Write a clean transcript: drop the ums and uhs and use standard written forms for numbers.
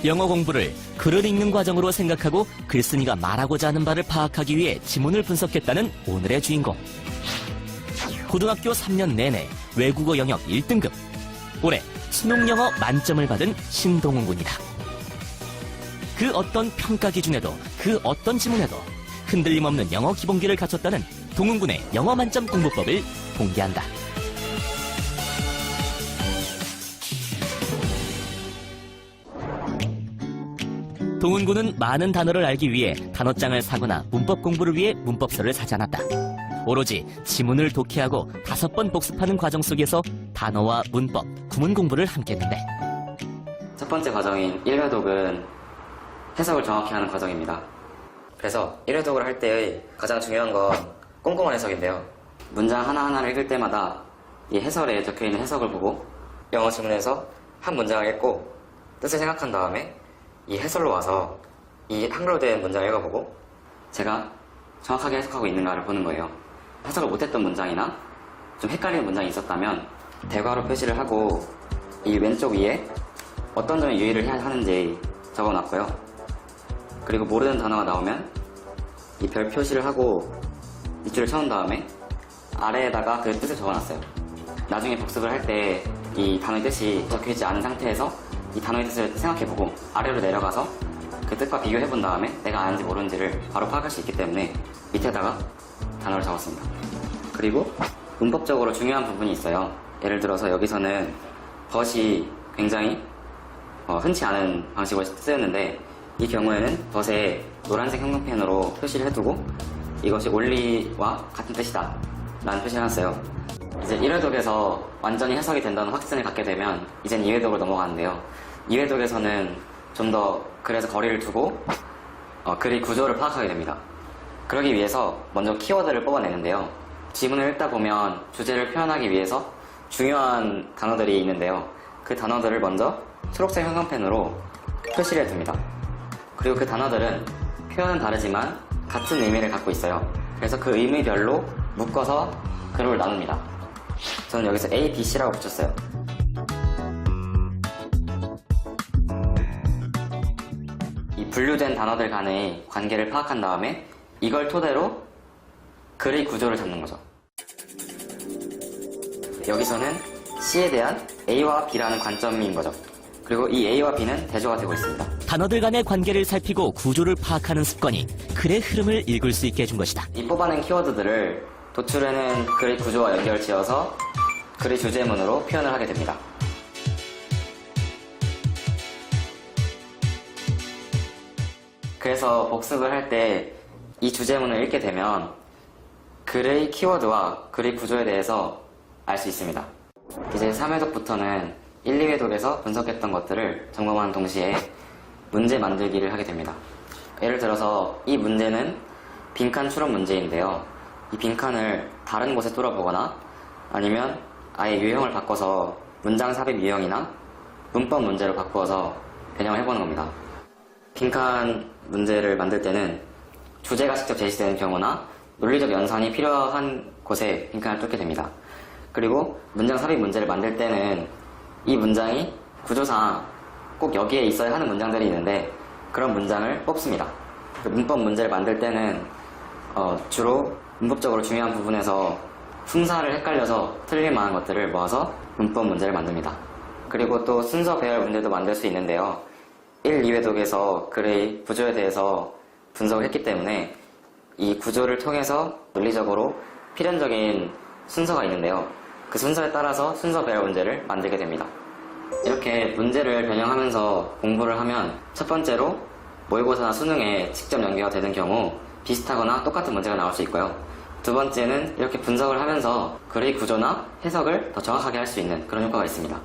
영어 공부를 글을 읽는 과정으로 생각하고 글쓴이가 말하고자 하는 바를 파악하기 위해 지문을 분석했다는 오늘의 주인공. 고등학교 3년 내내 외국어 영역 1등급. 올해 수능 영어 만점을 받은 신동훈 군이다. 그 어떤 평가 기준에도 그 어떤 지문에도 흔들림 없는 영어 기본기를 갖췄다는 동훈 군의 영어 만점 공부법을 공개한다. 동훈 군은 많은 단어를 알기 위해 단어장을 사거나 문법 공부를 위해 문법서를 사지 않았다. 오로지 지문을 독해하고 5번 복습하는 과정 속에서 단어와 문법, 구문 공부를 함께 했는데, 첫 번째 과정인 1회독은 해석을 정확히 하는 과정입니다. 그래서 1회독을 할 때의 가장 중요한 건 꼼꼼한 해석인데요. 문장 하나하나를 읽을 때마다 이 해설에 적혀있는 해석을 보고 영어 지문에서 한 문장을 읽고 뜻을 생각한 다음에 이 해설로 와서 이 한글로 된 문장을 읽어보고 제가 정확하게 해석하고 있는가를 보는 거예요. 해석을 못했던 문장이나 좀 헷갈리는 문장이 있었다면 대괄호 표시를 하고 이 왼쪽 위에 어떤 점에 유의를 해야 하는지 적어놨고요. 그리고 모르는 단어가 나오면 이 별 표시를 하고 밑줄을 쳐놓은 다음에 아래에다가 그 뜻을 적어놨어요. 나중에 복습을 할 때 이 단어의 뜻이 적혀있지 않은 상태에서 이 단어의 뜻을 생각해보고 아래로 내려가서 그 뜻과 비교해본 다음에 내가 아는지 모르는지를 바로 파악할 수 있기 때문에 밑에다가 단어를 적었습니다. 그리고 문법적으로 중요한 부분이 있어요. 예를 들어서 여기서는 but이 굉장히 흔치 않은 방식으로 쓰였는데, 이 경우에는 but에 노란색 형광펜으로 표시를 해두고 이것이 only와 같은 뜻이다 라는 표시를 해놨어요. 이제 1회독에서 완전히 해석이 된다는 확신을 갖게 되면 이젠 2회독으로 넘어가는데요. 2회독에서는 좀 더 글에서 거리를 두고 글의 구조를 파악하게 됩니다. 그러기 위해서 먼저 키워드를 뽑아내는데요. 지문을 읽다 보면 주제를 표현하기 위해서 중요한 단어들이 있는데요. 그 단어들을 먼저 초록색 형광펜으로 표시를 해둡니다. 그리고 그 단어들은 표현은 다르지만 같은 의미를 갖고 있어요. 그래서 그 의미별로 묶어서 그룹을 나눕니다. 저는 여기서 A, B, C라고 붙였어요. 이 분류된 단어들 간의 관계를 파악한 다음에 이걸 토대로 글의 구조를 잡는 거죠. 여기서는 C에 대한 A와 B라는 관점인 거죠. 그리고 이 A와 B는 대조가 되고 있습니다. 단어들 간의 관계를 살피고 구조를 파악하는 습관이 글의 흐름을 읽을 수 있게 해준 것이다. 이 뽑아낸 키워드들을 도출해낸 글의 구조와 연결 지어서 글의 주제문으로 표현을 하게 됩니다. 그래서 복습을 할 때 이 주제문을 읽게 되면 글의 키워드와 글의 구조에 대해서 알 수 있습니다. 이제 3회독부터는 1, 2회독에서 분석했던 것들을 점검하는 동시에 문제 만들기를 하게 됩니다. 예를 들어서 이 문제는 빈칸 추론 문제인데요. 이 빈칸을 다른 곳에 뚫어보거나 아니면 아예 유형을 바꿔서 문장 삽입 유형이나 문법 문제로 바꾸어서 변형을 해보는 겁니다. 빈칸 문제를 만들 때는 주제가 직접 제시되는 경우나 논리적 연산이 필요한 곳에 빈칸을 뚫게 됩니다. 그리고 문장 삽입 문제를 만들 때는 이 문장이 구조상 꼭 여기에 있어야 하는 문장들이 있는데 그런 문장을 뽑습니다. 문법 문제를 만들 때는 주로 문법적으로 중요한 부분에서 품사를 헷갈려서 틀릴 만한 것들을 모아서 문법 문제를 만듭니다. 그리고 또 순서 배열 문제도 만들 수 있는데요. 1, 2회독에서 글의 구조에 대해서 분석을 했기 때문에 이 구조를 통해서 논리적으로 필연적인 순서가 있는데요. 그 순서에 따라서 순서 배열 문제를 만들게 됩니다. 이렇게 문제를 변형하면서 공부를 하면 첫 번째로 모의고사나 수능에 직접 연계가 되는 경우 비슷하거나 똑같은 문제가 나올 수 있고요. 두 번째는 이렇게 분석을 하면서 글의 구조나 해석을 더 정확하게 할 수 있는 그런 효과가 있습니다.